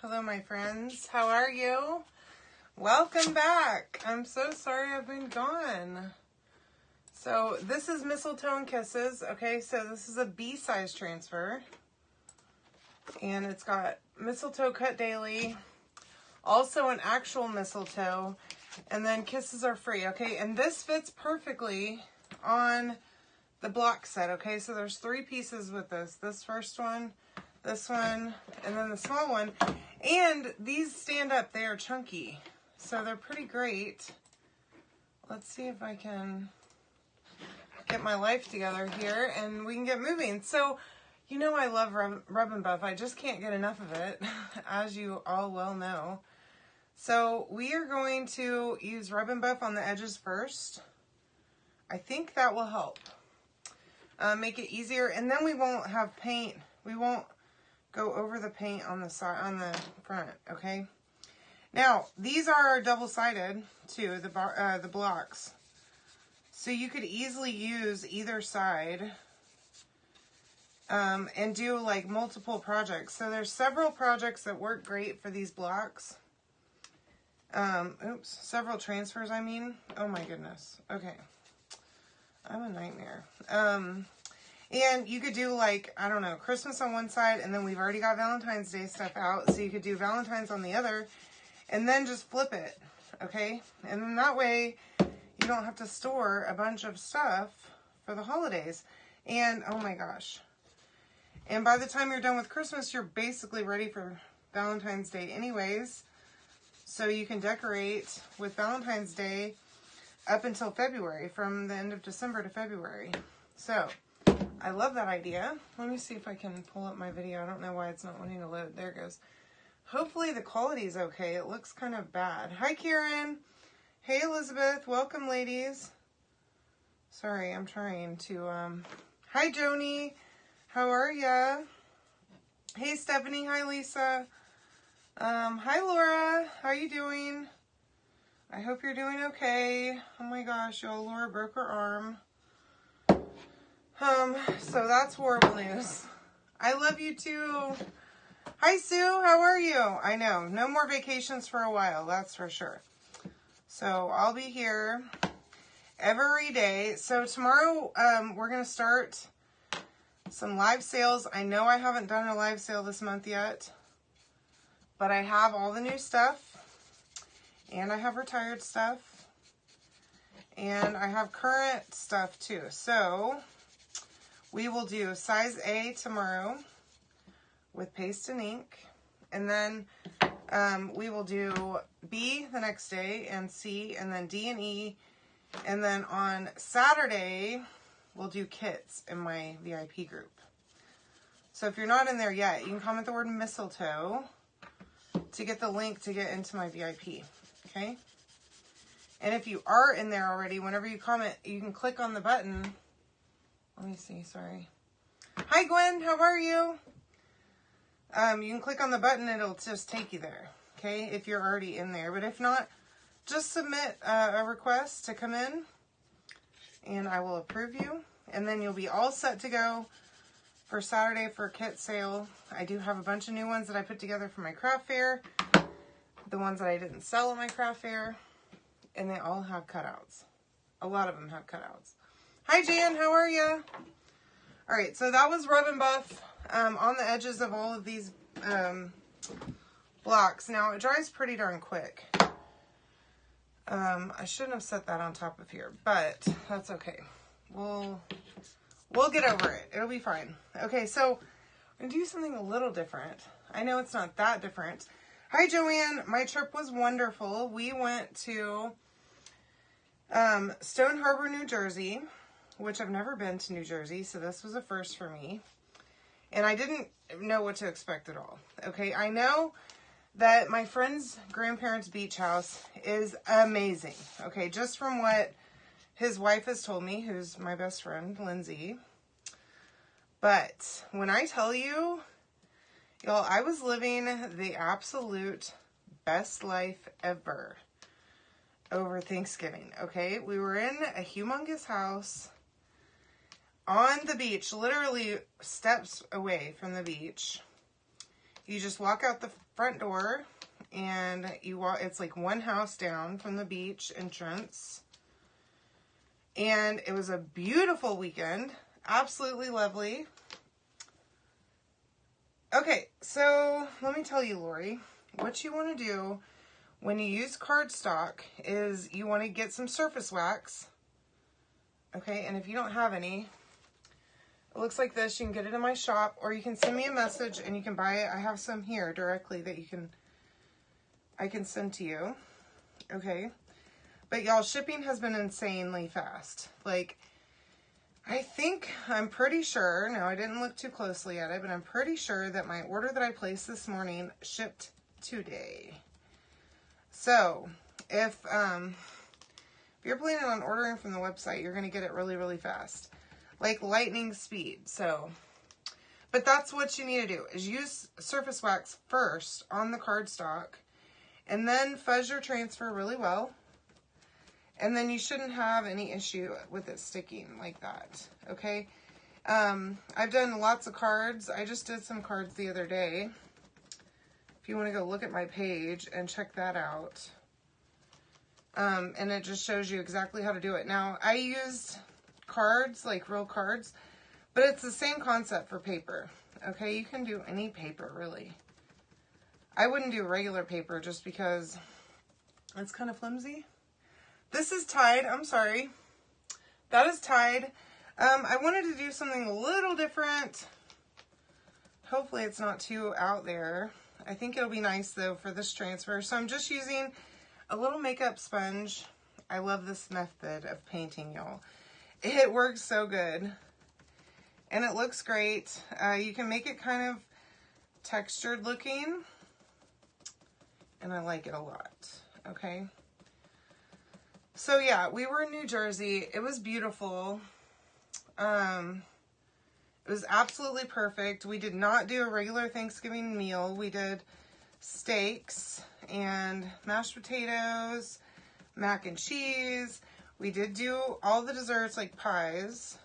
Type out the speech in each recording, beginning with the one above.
Hello, my friends. How are you? Welcome back. I'm so sorry I've been gone. So this is Mistletoe and Kisses. Okay, so this is a B-size transfer. And it's got mistletoe cut daily. Also an actual mistletoe. And then kisses are free. Okay, and this fits perfectly on the block set. Okay, so there's 3 pieces with this. This first one, this one, and then the small one. And these stand up. They are chunky. So they're pretty great. Let's see if I can get my life together here and we can get moving. So, you know I love Rub and Buff. I just can't get enough of it, as you all well know. So we are going to use Rub and Buff on the edges first. I think that will help make it easier. And then we won't have paint. We won't go over the paint on the side, on the front, okay? Now, these are double-sided too, the blocks. So you could easily use either side and do like multiple projects. So there's several projects that work great for these blocks. Several transfers, I mean. Oh my goodness. Okay. I'm a nightmare. And you could do like, I don't know, Christmas on one side, and then we've already got Valentine's Day stuff out. So you could do Valentine's on the other, and then just flip it, okay? And then that way, you don't have to store a bunch of stuff for the holidays. And, oh my gosh. And by the time you're done with Christmas, you're basically ready for Valentine's Day anyways. So you can decorate with Valentine's Day up until February, from the end of December to February. So, I love that idea. Let me see if I can pull up my video. I don't know why it's not wanting to load. There it goes. Hopefully the quality is okay. It looks kind of bad. Hi, Karen. Hey, Elizabeth. Welcome, ladies. Sorry, I'm trying to... Hi, Joni. How are ya? Hey, Stephanie. Hi, Lisa. Hi, Laura. How you doing? I hope you're doing okay. Oh my gosh, y'all. Laura broke her arm. So that's horrible news. I love you too. Hi, Sue. How are you? I know. No more vacations for a while. That's for sure. So I'll be here every day. So tomorrow, we're going to start some live sales. I know I haven't done a live sale this month yet, but I have all the new stuff, and I have retired stuff, and I have current stuff too. So we will do size A tomorrow with paste and ink, and then we will do B the next day, and C, and then D and E, and then on Saturday we'll do kits in my VIP group. So if you're not in there yet, you can comment the word mistletoe to get the link to get into my VIP, okay? And if you are in there already, whenever you comment, you can click on the button. Let me see, sorry. Hi, Gwen, how are you? You can click on the button, it'll just take you there, okay, if you're already in there. But if not, just submit a request to come in, and I will approve you. And then you'll be all set to go for Saturday for kit sale. I do have a bunch of new ones that I put together for my craft fair, the ones that I didn't sell at my craft fair, and they all have cutouts. A lot of them have cutouts. Hi, Jan, how are you? All right, so that was Rub and Buff on the edges of all of these blocks. Now, it dries pretty darn quick. I shouldn't have set that on top of here, but that's okay. We'll get over it. It'll be fine. Okay, so I'm going to do something a little different. I know it's not that different. Hi, Joanne. My trip was wonderful. We went to Stone Harbor, New Jersey, which I've never been to New Jersey, so this was a first for me. And I didn't know what to expect at all. Okay, I know that my friend's grandparents' beach house is amazing. Okay, just from what his wife has told me, who's my best friend, Lindsay. But when I tell you, y'all, I was living the absolute best life ever over Thanksgiving, okay? We were in a humongous house on the beach, literally steps away from the beach. You just walk out the front door and you walk, it's like one house down from the beach entrance. And it was a beautiful weekend. Absolutely lovely. Okay, so let me tell you, Lori, what you want to do when you use cardstock is you want to get some surface wax. Okay, and if you don't have any, it looks like this. You can get it in my shop, or you can send me a message and you can buy it. I have some here directly that I can send to you. Okay, but y'all, shipping has been insanely fast. Like, I'm pretty sure, now I didn't look too closely at it, but I'm pretty sure that my order that I placed this morning shipped today. So, if you're planning on ordering from the website, you're going to get it really, really fast. Like lightning speed. So, but that's what you need to do, is use surface wax first on the cardstock, and then fuzz your transfer really well. And then you shouldn't have any issue with it sticking like that, okay? I've done lots of cards. I just did some cards the other day. If you want to go look at my page and check that out. And it just shows you exactly how to do it. Now, I used cards, like real cards, but it's the same concept for paper, okay? You can do any paper, really. I wouldn't do regular paper just because it's kind of flimsy. This is tied. I'm sorry. That is tied. I wanted to do something a little different. Hopefully it's not too out there. I think it'll be nice, though, for this transfer. So I'm just using a little makeup sponge. I love this method of painting, y'all. It works so good. And it looks great. You can make it kind of textured looking. And I like it a lot. Okay. So yeah, we were in New Jersey. It was beautiful. It was absolutely perfect. We did not do a regular Thanksgiving meal. We did steaks and mashed potatoes, mac and cheese. We did do all the desserts like pies.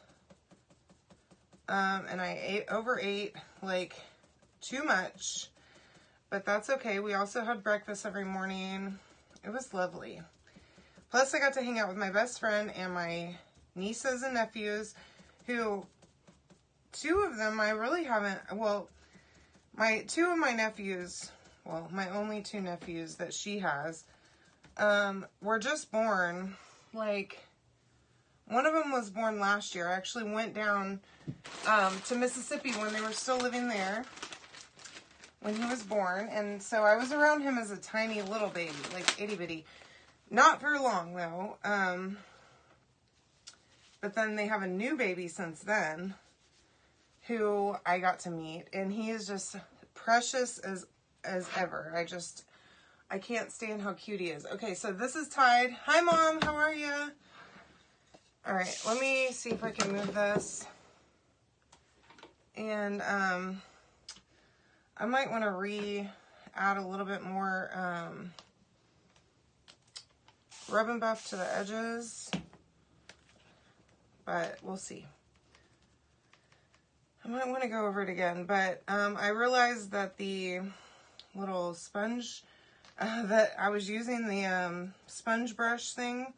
And I overate like too much, but that's okay. We also had breakfast every morning. It was lovely. Plus, I got to hang out with my best friend and my nieces and nephews, who, two of them I really haven't, well, two of my nephews, well, my only two nephews that she has, were just born, like, one of them was born last year. I actually went down to Mississippi when they were still living there, when he was born, and so I was around him as a tiny little baby, like itty bitty. Not for long, though. But then they have a new baby since then, who I got to meet, and he is just precious as ever. I can't stand how cute he is. Okay, so this is tied. Hi, Mom. How are you? All right, let me see if I can move this. And I might want to add a little bit more rub and buff to the edges, but we'll see. I might want to go over it again, but I realized that the little sponge that I was using, the sponge brush thing,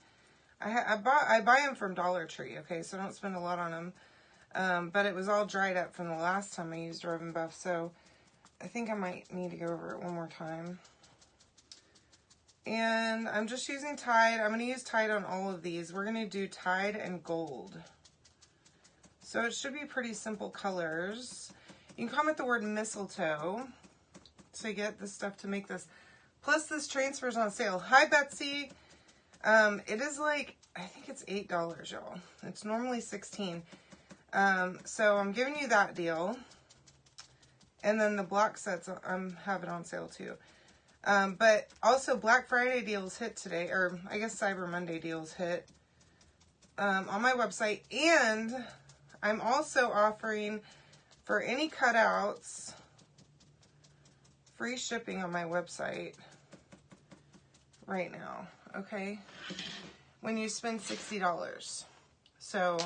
I buy them from Dollar Tree, okay, so I don't spend a lot on them, but it was all dried up from the last time I used rub and buff, so I think I might need to go over it one more time. And I'm just using Tide. I'm going to use Tide on all of these. We're going to do Tide and Gold. So it should be pretty simple colors. You can comment the word mistletoe to get the stuff to make this. Plus this transfer's on sale. Hi, Betsy. It is like, I think it's $8, y'all. It's normally $16. So I'm giving you that deal. And then the block sets, have it on sale too. But also Black Friday deals hit today, or I guess Cyber Monday deals hit on my website. And I'm also offering, for any cutouts, free shipping on my website right now, okay? When you spend $60. So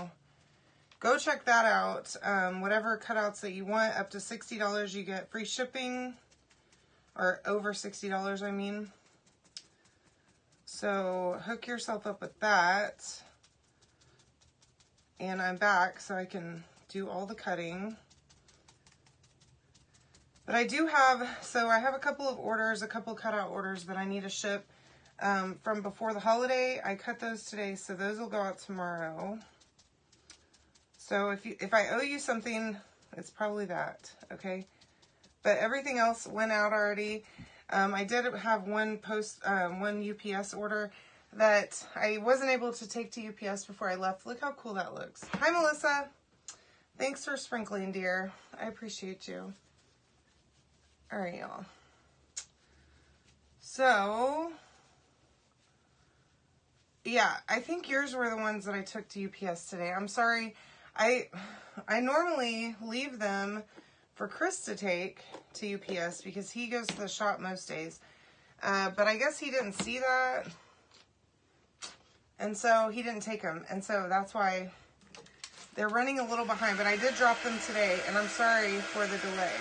go check that out. Whatever cutouts that you want, up to $60, you get free shipping. or over $60, I mean. So hook yourself up with that. And I'm back so I can do all the cutting. But I do have, so I have a couple of orders, a couple cutout orders that I need to ship from before the holiday. I cut those today, so those will go out tomorrow. So if I owe you something, it's probably that, okay? But everything else went out already. I did have one UPS order that I wasn't able to take to UPS before I left. Look how cool that looks. Hi, Melissa. Thanks for sprinkling, dear. I appreciate you. All right, y'all. So, yeah, I think yours were the ones that I took to UPS today. I'm sorry. I normally leave them for Chris to take to UPS because he goes to the shop most days. But I guess he didn't see that. And so he didn't take them. And so that's why they're running a little behind. But I did drop them today, and I'm sorry for the delay.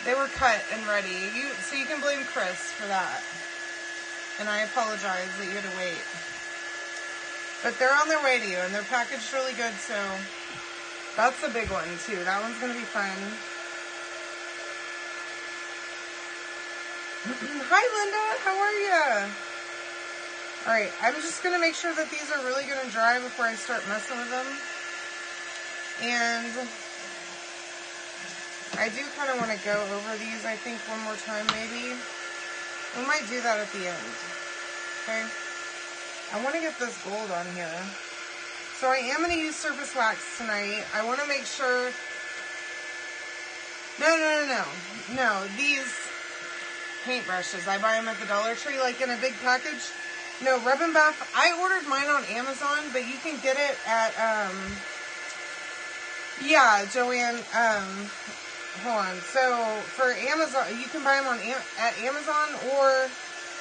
They were cut and ready. So you can blame Chris for that. And I apologize that you had to wait. But they're on their way to you, and they're packaged really good, so that's the big one, too. That one's going to be fun. Hi, Linda. How are you? All right, I'm just going to make sure that these are really going to dry before I start messing with them. And I do kind of want to go over these, I think, one more time, maybe. We might do that at the end. Okay? I want to get this gold on here. So I am going to use surface wax tonight. I want to make sure... No, these paintbrushes, I buy them at the Dollar Tree, like in a big package. No, Rub and Bath, I ordered mine on Amazon, but you can get it at, yeah, Joanne, hold on. So for Amazon, you can buy them at Amazon or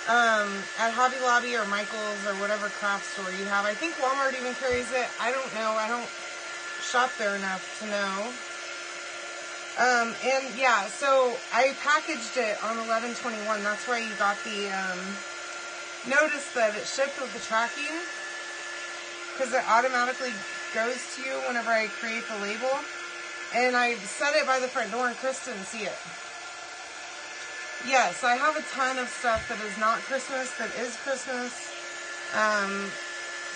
at Hobby Lobby or Michael's or whatever craft store you have. I think Walmart even carries it. I don't know. I don't shop there enough to know. And yeah, so I packaged it on 11/21. That's why you got the, notice that it shipped with the tracking, because it automatically goes to you whenever I create the label. And I set it by the front door and Chris didn't see it. Yes, I have a ton of stuff that is not Christmas, that is Christmas.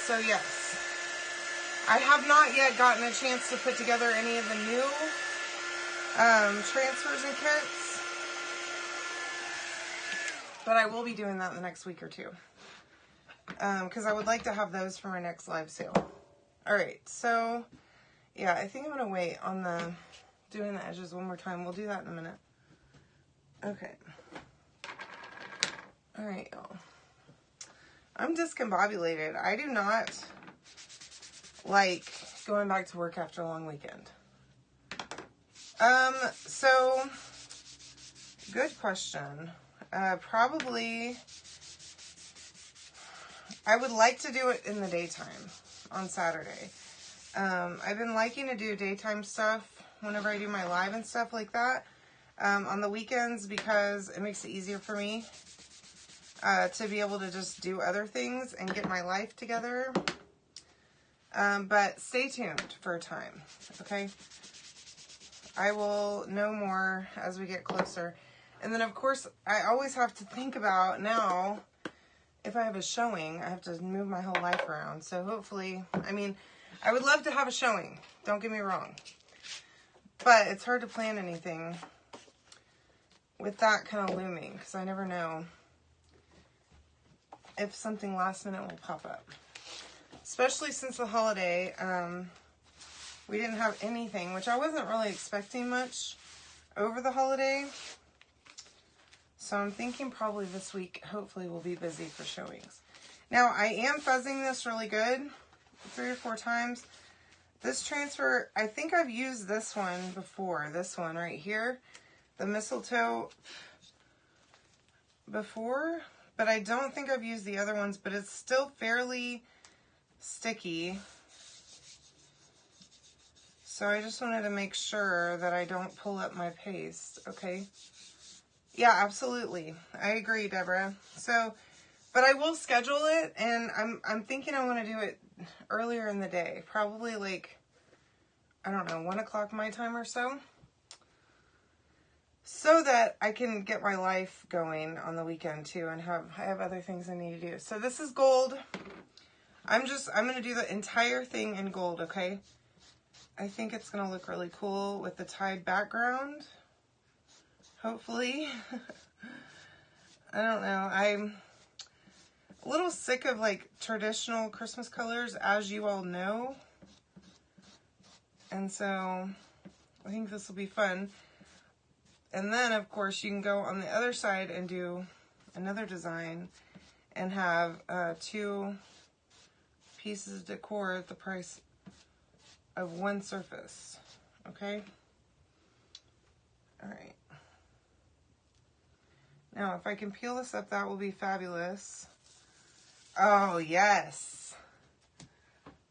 So yes. I have not yet gotten a chance to put together any of the new transfers and kits, but I will be doing that in the next week or two, because I would like to have those for my next live sale. All right, so yeah, I think I'm gonna wait on the doing the edges one more time. We'll do that in a minute. Okay. All right, y'all. I'm discombobulated. I do not like going back to work after a long weekend. So, good question. Probably, I would like to do it in the daytime on Saturday. I've been liking to do daytime stuff whenever I do my live and stuff like that on the weekends, because it makes it easier for me to be able to just do other things and get my life together. But stay tuned for a time, okay? I will know more as we get closer. And then, of course, I always have to think about now, if I have a showing, I have to move my whole life around. So hopefully, I mean, I would love to have a showing. Don't get me wrong. But it's hard to plan anything with that kind of looming, because I never know if something last minute will pop up. Especially since the holiday, we didn't have anything, which I wasn't really expecting much over the holiday. So I'm thinking probably this week, hopefully, we'll be busy for showings. Now, I am fuzzing this really good, 3 or 4 times. This transfer, I think I've used this one before, this one right here, the Mistletoe before, but I don't think I've used the other ones, but it's still fairly sticky. So I just wanted to make sure that I don't pull up my paste, okay? Yeah, absolutely. I agree, Deborah. So, but I will schedule it, and I'm thinking I want to do it earlier in the day. Probably like, I don't know, 1 o'clock my time or so. So that I can get my life going on the weekend too, and I have other things I need to do. So this is gold. I'm going to do the entire thing in gold, okay? I think it's going to look really cool with the tide background. Hopefully. I don't know. I'm a little sick of like traditional Christmas colors, as you all know. And so I think this will be fun. And then, of course, you can go on the other side and do another design and have 2 pieces of decor at the price of 1 surface. Okay? All right. Now, if I can peel this up, that will be fabulous. Oh, yes.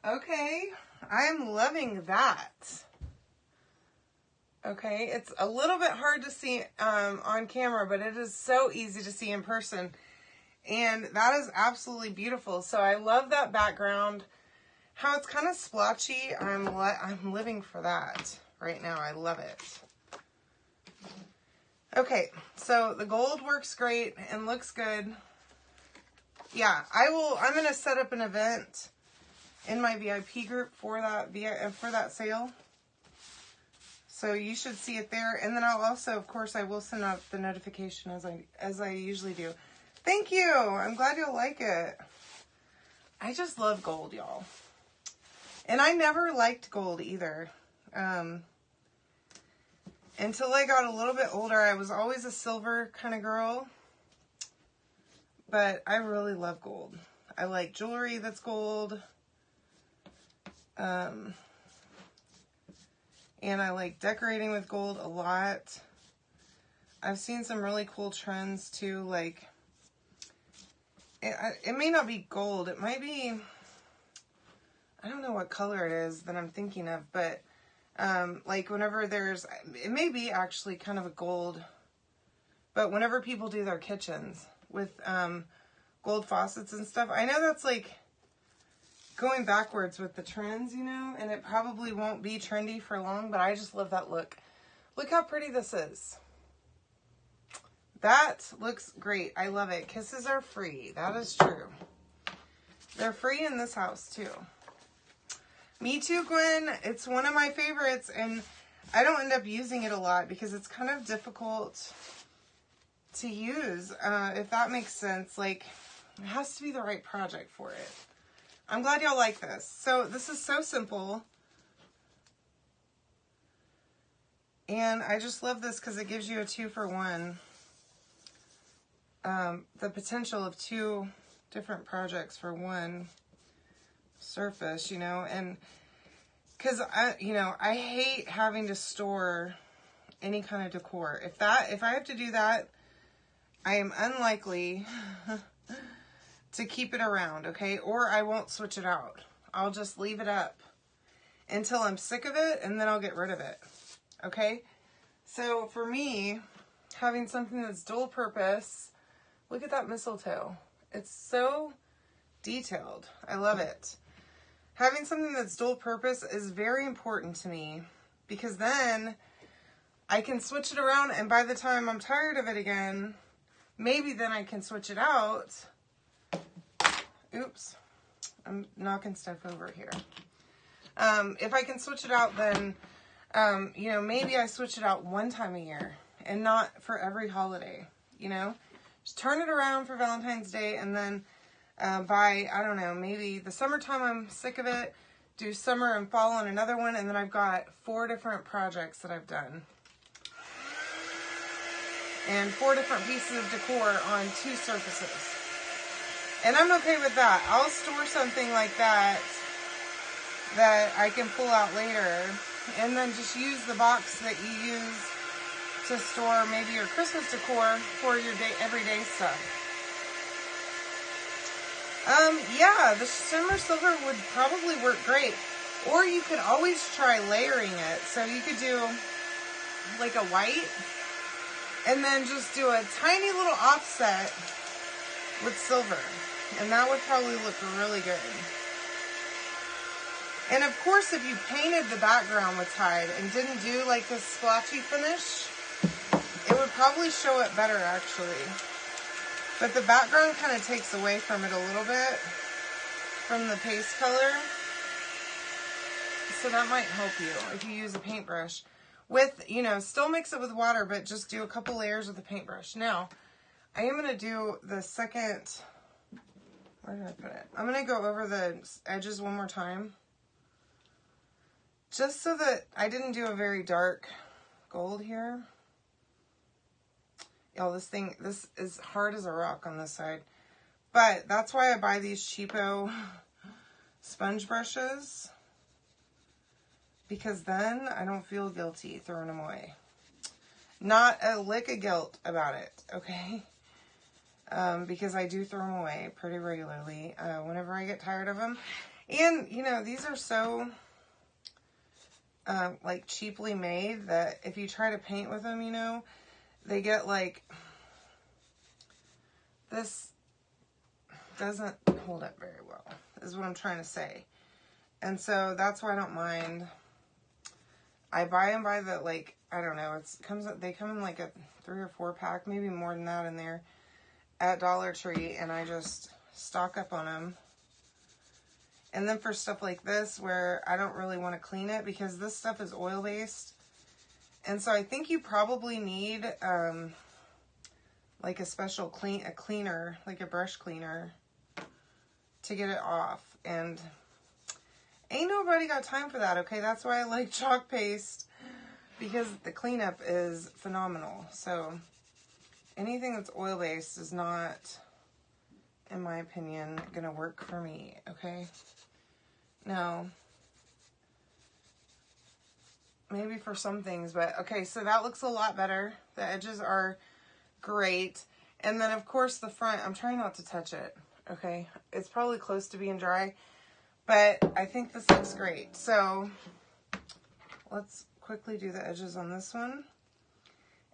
Okay. I'm loving that. Okay, it's a little bit hard to see on camera, but it is so easy to see in person. And that is absolutely beautiful. So I love that background. How it's kind of splotchy. I'm living for that right now. I love it. Okay, so the gold works great and looks good. Yeah, I'm going to set up an event in my VIP group for that sale. So you should see it there. And then I'll also, of course, I will send out the notification as I usually do. Thank you. I'm glad you'll like it. I just love gold, y'all. And I never liked gold either. Until I got a little bit older, I was always a silver kind of girl. But I really love gold. I like jewelry that's gold. And I like decorating with gold a lot. I've seen some really cool trends too, like, it may not be gold, it might be, I don't know what color it is that I'm thinking of, but like whenever it may be actually kind of a gold, but whenever people do their kitchens with gold faucets and stuff, I know that's like going backwards with the trends, you know, and it probably won't be trendy for long, but I just love that look. Look how pretty this is. That looks great. I love it. Kisses are free. That is true. They're free in this house too. Me too, Gwen. It's one of my favorites, and I don't end up using it a lot because it's kind of difficult to use, if that makes sense. Like, it has to be the right project for it. I'm glad y'all like this. So this is so simple. And I just love this because it gives you a 2-for-1. The potential of 2 different projects for 1 surface, you know. And because I hate having to store any kind of decor. If I have to do that, I am unlikely to keep it around, okay? Or I won't switch it out. I'll just leave it up until I'm sick of it, and then I'll get rid of it, okay? So for me, having something that's dual purpose, look at that mistletoe. It's so detailed. I love it. Having something that's dual purpose is very important to me because then I can switch it around, and by the time I'm tired of it again, maybe then I can switch it out. Oops, I'm knocking stuff over here. If I can switch it out, then, maybe I switch it out 1 time a year and not for every holiday, you know? Just turn it around for Valentine's Day, and then by, I don't know, maybe the summertime I'm sick of it, do summer and fall on another one, and then I've got 4 different projects that I've done. And 4 different pieces of decor on 2 surfaces. And I'm okay with that. I'll store something like that I can pull out later, and then just use the box that you use to store maybe your Christmas decor for your everyday stuff. Yeah, the shimmer silver would probably work great. Or you could always try layering it. So you could do like a white and then just do a tiny little offset with silver. And that would probably look really good. And of course, if you painted the background with Tide and didn't do like this splotchy finish, it would probably show it better actually. But the background kind of takes away from it a little bit, from the paste color. So that might help you if you use a paintbrush. With, you know, still mix it with water, but just do a couple layers with the paintbrush. Now, I am going to do the second, where did I put it? I'm going to go over the edges one more time. Just so that I didn't do a very dark gold here. Y'all, this is hard as a rock on this side. But that's why I buy these cheapo sponge brushes. Because then I don't feel guilty throwing them away. Not a lick of guilt about it, okay? Because I do throw them away pretty regularly whenever I get tired of them. And, you know, these are so, like, cheaply made that if you try to paint with them, you know, they get, like, this doesn't hold up very well, is what I'm trying to say. And so that's why I don't mind. I buy them by the, like, I don't know, they come in like a 3 or 4 pack, maybe more than that in there, at Dollar Tree, and I just stock up on them. And then for stuff like this, where I don't really want to clean it, because this stuff is oil-based, and so I think you probably need, like a special cleaner, like a brush cleaner, to get it off, and ain't nobody got time for that, okay? That's why I like chalk paste, because the cleanup is phenomenal. So anything that's oil-based is not, in my opinion, gonna work for me, okay? No. Maybe for some things, but okay, so that looks a lot better. The edges are great. And then, of course, the front, I'm trying not to touch it, okay? It's probably close to being dry. But I think this looks great. So let's quickly do the edges on this one.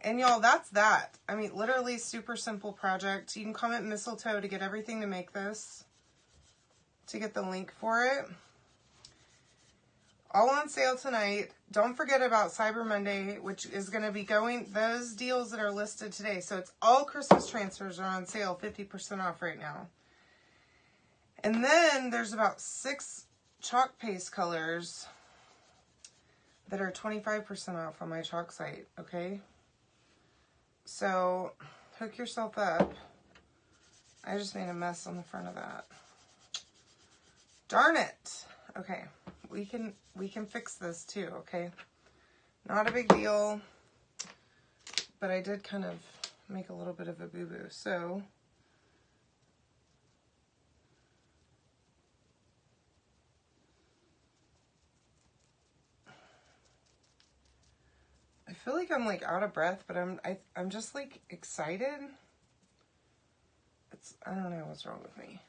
And y'all, that's that. I mean, literally super simple project. You can comment Mistletoe to get everything to make this, to get the link for it. All on sale tonight. Don't forget about Cyber Monday, which is going to be going, those deals that are listed today. So it's all Christmas transfers are on sale, 50% off right now. And then there's about 6 chalk paste colors that are 25% off on my chalk site, okay? So hook yourself up. I just made a mess on the front of that. Darn it. Okay, we can fix this too, okay? Not a big deal, but I did kind of make a little bit of a boo-boo, so I feel like I'm like out of breath, but I'm just like excited. I don't know what's wrong with me.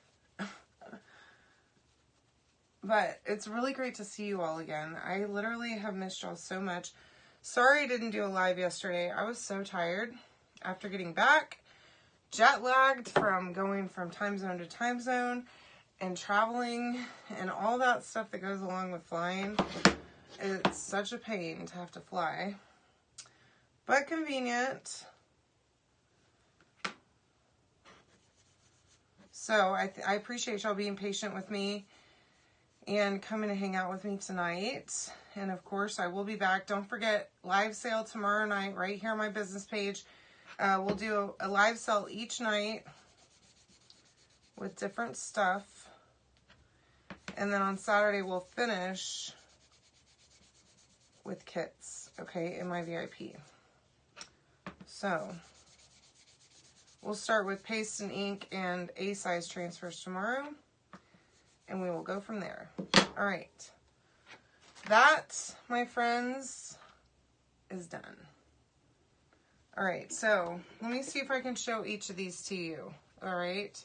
But it's really great to see you all again. I literally have missed y'all so much. Sorry I didn't do a live yesterday. I was so tired after getting back, jet lagged from going from time zone to time zone and traveling and all that stuff that goes along with flying. It's such a pain to have to fly, but convenient. So I appreciate y'all being patient with me and coming to hang out with me tonight. And of course, I will be back. Don't forget, live sale tomorrow night right here on my business page. We'll do a live sale each night with different stuff. And then on Saturday, we'll finish with kits, okay, in my VIP. So we'll start with paste and ink and A size transfers tomorrow, and we will go from there. All right. That, my friends, is done. All right, so let me see if I can show each of these to you. All right.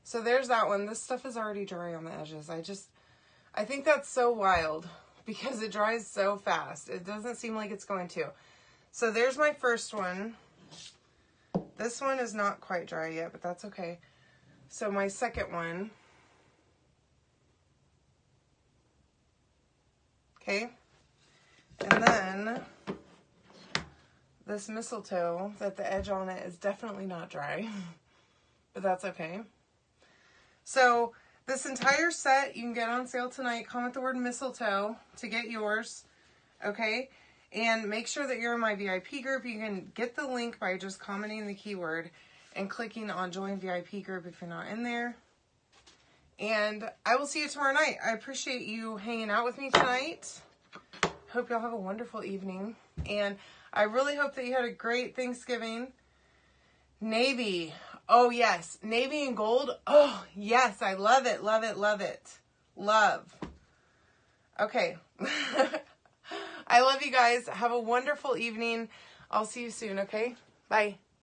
So there's that one. This stuff is already dry on the edges. I think that's so wild because it dries so fast. It doesn't seem like it's going to. So there's my first one. This one is not quite dry yet, but that's okay. So my second one. Okay. And then this mistletoe, that the edge on it is definitely not dry, but that's okay. So this entire set you can get on sale tonight. Comment the word mistletoe to get yours, okay? And make sure that you're in my VIP group. You can get the link by just commenting the keyword and clicking on join VIP group if you're not in there. And I will see you tomorrow night. I appreciate you hanging out with me tonight. Hope y'all have a wonderful evening. And I really hope that you had a great Thanksgiving. Navy. Oh, yes. Navy and gold. Oh, yes. I love it. Love it. Love it. Love. Okay. I love you guys. Have a wonderful evening. I'll see you soon, okay? Bye.